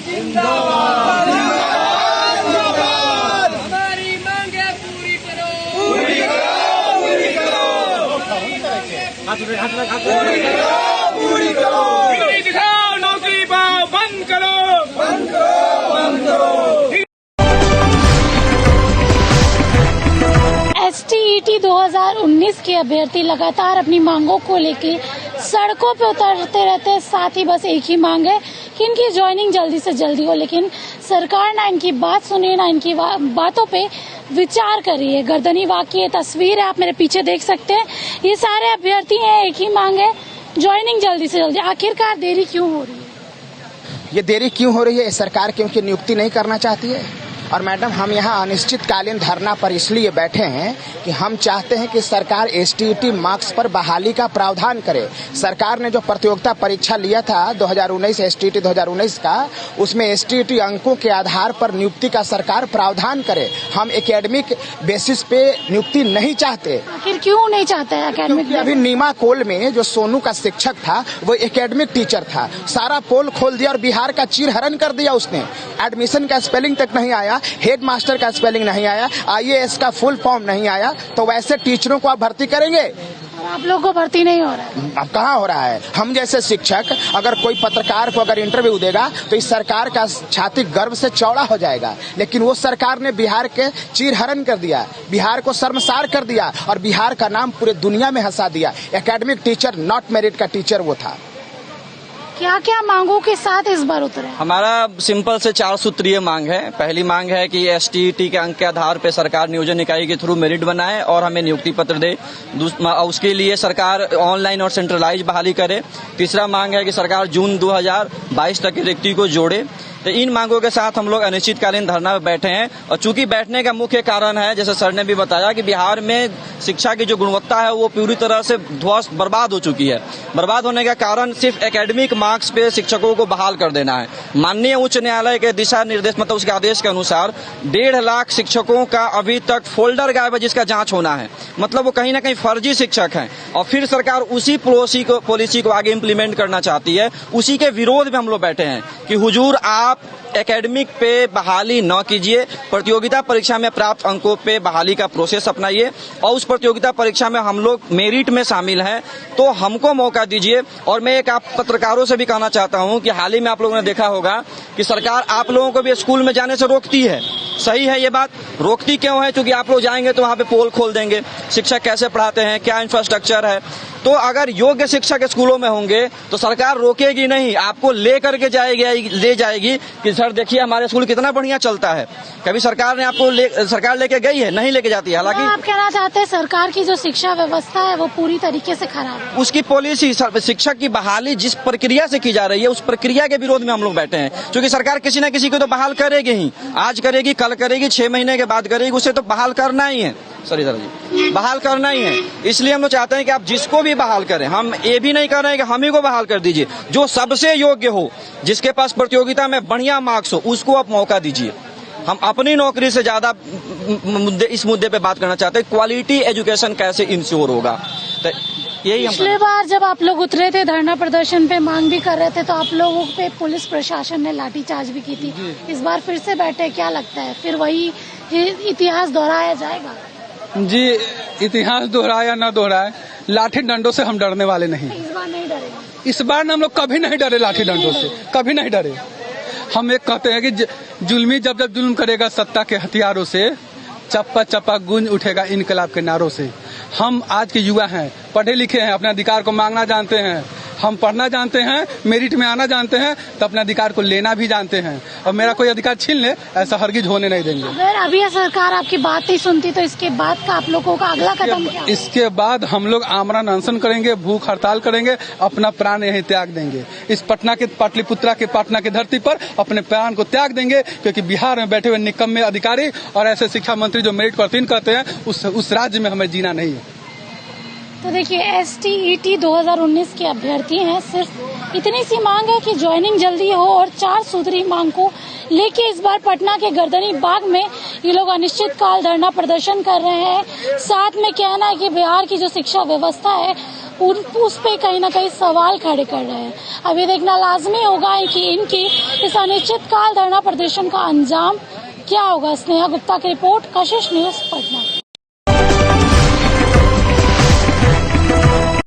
जिंदाबाद, हमारी मांगे पूरी करो, पूरी करो, पूरी करो, पूरी करो, पूरी दिखाओ, नौकरी पाओ, बंद करो, बंद करो, बंद करो। STET 2019 के अभ्यर्थी लगातार अपनी मांगों को लेकर सड़कों पे उतरते रहते हैं। साथ ही बस एक ही मांग है कि इनकी ज्वाइनिंग जल्दी से जल्दी हो, लेकिन सरकार ना इनकी बात सुनी ना इनकी बातों पे विचार कर रही है। गर्दनी बाग की ये तस्वीर है, आप मेरे पीछे देख सकते हैं। ये सारे अभ्यर्थी हैं, एक ही मांग है ज्वाइनिंग जल्दी से जल्दी। आखिरकार देरी क्यों हो रही है? ये देरी क्यों हो रही है? सरकार क्योंकि नियुक्ति नहीं करना चाहती है। और मैडम, हम यहाँ अनिश्चितकालीन धरना पर इसलिए बैठे हैं कि हम चाहते हैं कि सरकार STET मार्क्स पर बहाली का प्रावधान करे। सरकार ने जो प्रतियोगिता परीक्षा लिया था 2019 STET 2019 का, उसमें STET अंकों के आधार पर नियुक्ति का सरकार प्रावधान करे। हम एकेडमिक बेसिस पे नियुक्ति नहीं चाहते। आखिर क्यों नहीं चाहते हैं एकेडमिक? अभी नीमा कोल में जो सोनू का शिक्षक था वो एकेडमिक टीचर था, सारा पोल खोल दिया और बिहार का चीरहरण कर दिया उसने। एडमिशन का स्पेलिंग तक नहीं आया, हेड मास्टर का स्पेलिंग नहीं आया, IAS का फुल फॉर्म नहीं आया, तो वैसे टीचरों को आप भर्ती करेंगे? आप लोगों को भर्ती नहीं हो रहा है। अब कहाँ हो रहा है? हम जैसे शिक्षक अगर कोई पत्रकार को अगर इंटरव्यू देगा तो इस सरकार का छाती गर्व से चौड़ा हो जाएगा, लेकिन वो सरकार ने बिहार के चीरहरण कर दिया, बिहार को शर्मसार कर दिया और बिहार का नाम पूरे दुनिया में हंसा दिया। एकेडमिक टीचर, नॉट मेरिट का टीचर वो था। क्या क्या मांगों के साथ इस बार उतरे? हमारा सिंपल से 4 सूत्रीय मांग है। पहली मांग है कि STET के अंक के आधार पर सरकार नियोजन इकाई के थ्रू मेरिट बनाए और हमें नियुक्ति पत्र दे। उसके लिए सरकार ऑनलाइन और सेंट्रलाइज बहाली करे। तीसरा मांग है कि सरकार जून 2022 तक की रिक्ति को जोड़े। तो इन मांगों के साथ हम लोग अनिश्चितकालीन धरना में बैठे हैं। और चूंकि बैठने का मुख्य कारण है, जैसे सर ने भी बताया, कि बिहार में शिक्षा की जो गुणवत्ता है वो पूरी तरह से ध्वस्त बर्बाद हो चुकी है। बर्बाद होने का कारण सिर्फ एकेडमिक मार्क्स पे शिक्षकों को बहाल कर देना है। माननीय उच्च न्यायालय के दिशा निर्देश, मतलब उसके आदेश के अनुसार 1.5 लाख शिक्षकों का अभी तक फोल्डर गायब है जिसका जांच होना है। मतलब वो कहीं ना कहीं फर्जी शिक्षक हैं और फिर सरकार उसी पॉलिसी को आगे इम्प्लीमेंट करना चाहती है। उसी के विरोध में हम लोग बैठे हैं कि हुजूर आप एकेडमिक पे बहाली न कीजिए, प्रतियोगिता परीक्षा में प्राप्त अंकों पे बहाली का प्रोसेस अपनाइए और उस प्रतियोगिता परीक्षा में हम लोग मेरिट में शामिल हैं तो हमको मौका दीजिए। और मैं एक आप पत्रकारों से भी कहना चाहता हूं कि हाल ही में आप लोगों ने देखा होगा कि सरकार आप लोगों को भी स्कूल में जाने से रोकती है। सही है ये बात, रोकती क्यों है? क्योंकि आप लोग जाएंगे तो वहां पे पोल खोल देंगे, शिक्षक कैसे पढ़ाते हैं, क्या इंफ्रास्ट्रक्चर है। तो अगर योग्य शिक्षक स्कूलों में होंगे तो सरकार रोकेगी नहीं, आपको ले करके ले जाएगी कि सर देखिए हमारे स्कूल कितना बढ़िया चलता है। कभी सरकार ने आपको सरकार लेके गई है? नहीं लेके जाती है। हालांकि आप कहना चाहते हैं सरकार की जो शिक्षा व्यवस्था है वो पूरी तरीके से खराब है। उसकी पॉलिसी, शिक्षक की बहाली जिस प्रक्रिया से की जा रही है उस प्रक्रिया के विरोध में हम लोग बैठे हैं। क्योंकि सरकार किसी न किसी को तो बहाल करेगी ही, आज करेगी, कल करेगी, 6 महीने के बाद करेगी, उसे तो बहाल करना ही है। सॉरी सर जी, बहाल करना ही है। इसलिए हम लोग चाहते हैं कि आप जिसको भी बहाल करें, हम ये भी नहीं कर रहे हैं कि हम ही को बहाल कर दीजिए, जो सबसे योग्य हो, जिसके पास प्रतियोगिता में बढ़िया मार्क्स हो, उसको आप मौका दीजिए। हम अपनी नौकरी से ज्यादा इस मुद्दे पे बात करना चाहते हैं, क्वालिटी एजुकेशन कैसे इंश्योर होगा। तो यही पिछली बार जब आप लोग उतरे थे धरना प्रदर्शन पे, मांग भी कर रहे थे, तो आप लोगों पे पुलिस प्रशासन ने लाठीचार्ज भी की थी। इस बार फिर से बैठे, क्या लगता है फिर वही इतिहास दोहराया जाएगा? जी, इतिहास दोहराया ना दोहराए, लाठी डंडों से हम डरने वाले नहीं। इस बार नहीं डरेंगे? इस बार हम लोग कभी नहीं डरे, लाठी डंडों से कभी नहीं डरे। हम एक कहते हैं कि जुल्मी जब जुल्म करेगा सत्ता के हथियारों से, चप्पा चप्पा गूंज उठेगा इनकलाब के नारों से। हम आज के युवा हैं, पढ़े लिखे हैं, अपने अधिकार को मांगना जानते हैं, हम पढ़ना जानते हैं, मेरिट में आना जानते हैं, तो अपने अधिकार को लेना भी जानते हैं। और मेरा कोई अधिकार छीन ले, ऐसा हरगिज होने नहीं देंगे। अगर अभी सरकार आपकी बात नहीं सुनती तो इसके बाद का आप लोगों का अगला कदम क्या? इसके बाद हम लोग आमरण अनशन करेंगे, भूख हड़ताल करेंगे, अपना प्राण यहीं त्याग देंगे। इस पटना के पाटलिपुत्रा के पटना की धरती पर अपने प्राण को त्याग देंगे, क्योंकि बिहार में बैठे हुए निकम्मे अधिकारी और ऐसे शिक्षा मंत्री जो मेरिट को उत्तीर्ण करते हैं, उस राज्य में हमें जीना नहीं है। तो देखिए, STET 2019 के अभ्यर्थी हैं, सिर्फ इतनी सी मांग है कि ज्वाइनिंग जल्दी हो और 4 सूत्री मांग को लेके इस बार पटना के गर्दनी बाग में ये लोग अनिश्चितकाल धरना प्रदर्शन कर रहे हैं। साथ में कहना है कि बिहार की जो शिक्षा व्यवस्था है उस पे कहीं ना कहीं सवाल खड़े कर रहे हैं। अभी देखना लाजमी होगा कि इनकी इस अनिश्चितकाल धरना प्रदर्शन का अंजाम क्या होगा। स्नेहा गुप्ता की रिपोर्ट, कशिश न्यूज, पटना।